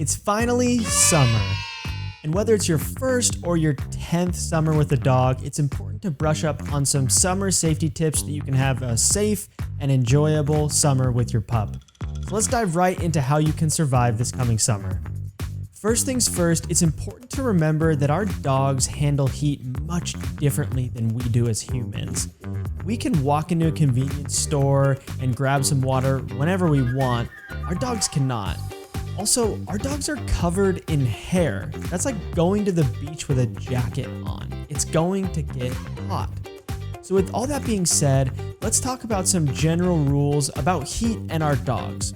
It's finally summer. And whether it's your first or your 10th summer with a dog, it's important to brush up on some summer safety tips that you can have a safe and enjoyable summer with your pup. So let's dive right into how you can survive this coming summer. First things first, it's important to remember that our dogs handle heat much differently than we do as humans. We can walk into a convenience store and grab some water whenever we want. Our dogs cannot. Also, our dogs are covered in hair. That's like going to the beach with a jacket on. It's going to get hot. So with all that being said, let's talk about some general rules about heat and our dogs.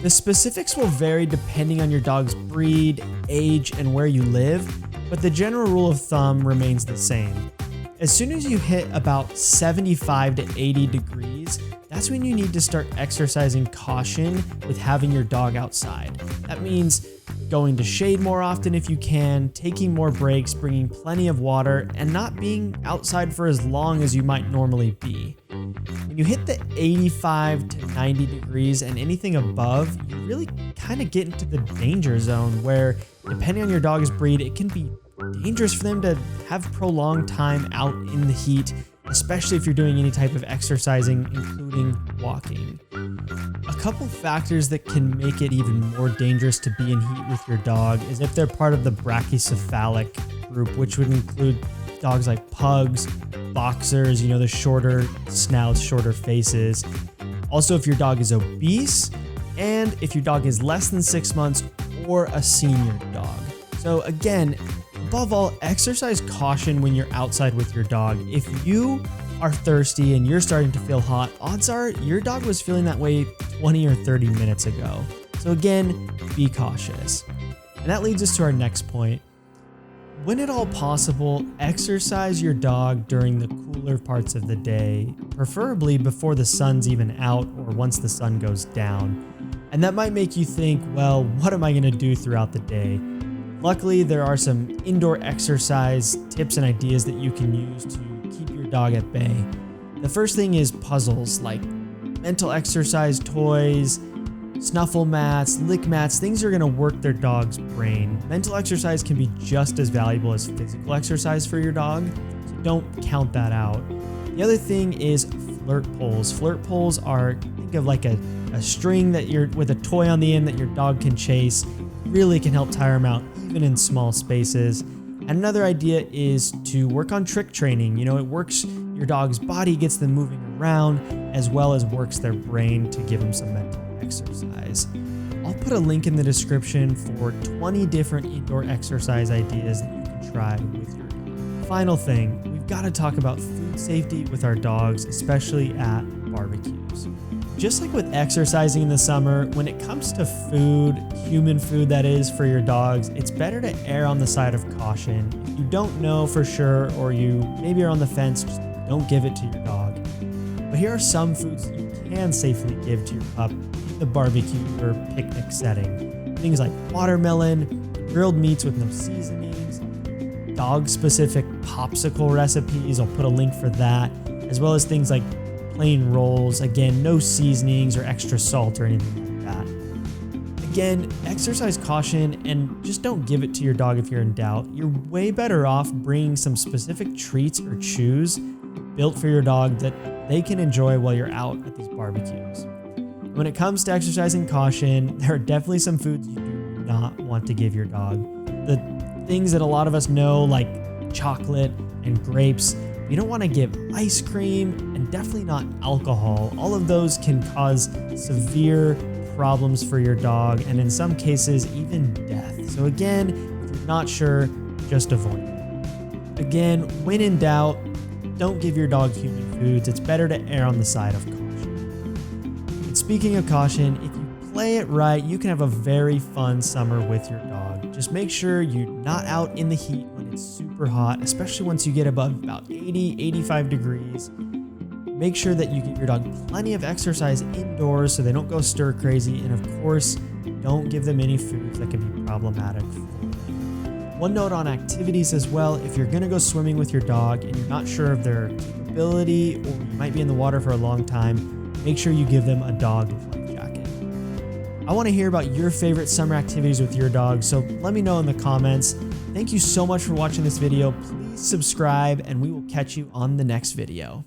The specifics will vary depending on your dog's breed, age, and where you live, but the general rule of thumb remains the same. As soon as you hit about 75 to 80 degrees, that's when you need to start exercising caution with having your dog outside. That means going to shade more often if you can, taking more breaks, bringing plenty of water, and not being outside for as long as you might normally be. When you hit the 85 to 90 degrees and anything above, you really kind of get into the danger zone where, depending on your dog's breed, it can be dangerous for them to have prolonged time out in the heat, especially if you're doing any type of exercising, including walking. A couple factors that can make it even more dangerous to be in heat with your dog is if they're part of the brachycephalic group, which would include dogs like pugs, boxers, the shorter snouts, shorter faces. Also, if your dog is obese, and if your dog is less than 6 months or a senior dog. So again, above all, exercise caution when you're outside with your dog. If you are thirsty and you're starting to feel hot, odds are your dog was feeling that way 20 or 30 minutes ago. So again, be cautious. And that leads us to our next point. When at all possible, exercise your dog during the cooler parts of the day, preferably before the sun's even out or once the sun goes down. And that might make you think, well, what am I going to do throughout the day? Luckily, there are some indoor exercise tips and ideas that you can use to keep your dog at bay. The first thing is puzzles like mental exercise toys, snuffle mats, lick mats, things that are going to work their dog's brain. Mental exercise can be just as valuable as physical exercise for your dog, so don't count that out. The other thing is flirt poles. Flirt poles are, think of like a string that you're with a toy on the end that your dog can chase. Really can help tire them out even in small spaces. And another idea is to work on trick training. It works your dog's body, gets them moving around, as well as works their brain to give them some mental exercise. I'll put a link in the description for 20 different indoor exercise ideas that you can try with your dog. Final thing, we've got to talk about food safety with our dogs, especially at barbecues. Just like with exercising in the summer, when it comes to food, human food that is, for your dogs, it's better to err on the side of caution. If you don't know for sure, or you maybe are on the fence, just don't give it to your dog. But here are some foods that you can safely give to your pup in the barbecue or picnic setting. Things like watermelon, grilled meats with no seasonings, dog-specific popsicle recipes, I'll put a link for that, as well as things like plain rolls, again, no seasonings or extra salt or anything like that. Again, exercise caution and just don't give it to your dog if you're in doubt. You're way better off bringing some specific treats or chews built for your dog that they can enjoy while you're out at these barbecues. When it comes to exercising caution, there are definitely some foods you do not want to give your dog. The things that a lot of us know, like chocolate and grapes, you don't want to give ice cream and definitely not alcohol. All of those can cause severe problems for your dog and in some cases even death. So again, if you're not sure, just avoid it. Again, when in doubt, don't give your dog human foods. It's better to err on the side of caution. And speaking of caution, if you play it right, you can have a very fun summer with your dog. Just make sure you're not out in the heat when it's super hot, especially once you get above about 80, 85 degrees. Make sure that you give your dog plenty of exercise indoors so they don't go stir crazy. And of course, don't give them any foods that can be problematic for them. One note on activities as well, if you're gonna go swimming with your dog and you're not sure of their capability or you might be in the water for a long time, make sure you give them a dog life jacket. I want to hear about your favorite summer activities with your dog, so let me know in the comments. Thank you so much for watching this video. Please subscribe, and we will catch you on the next video.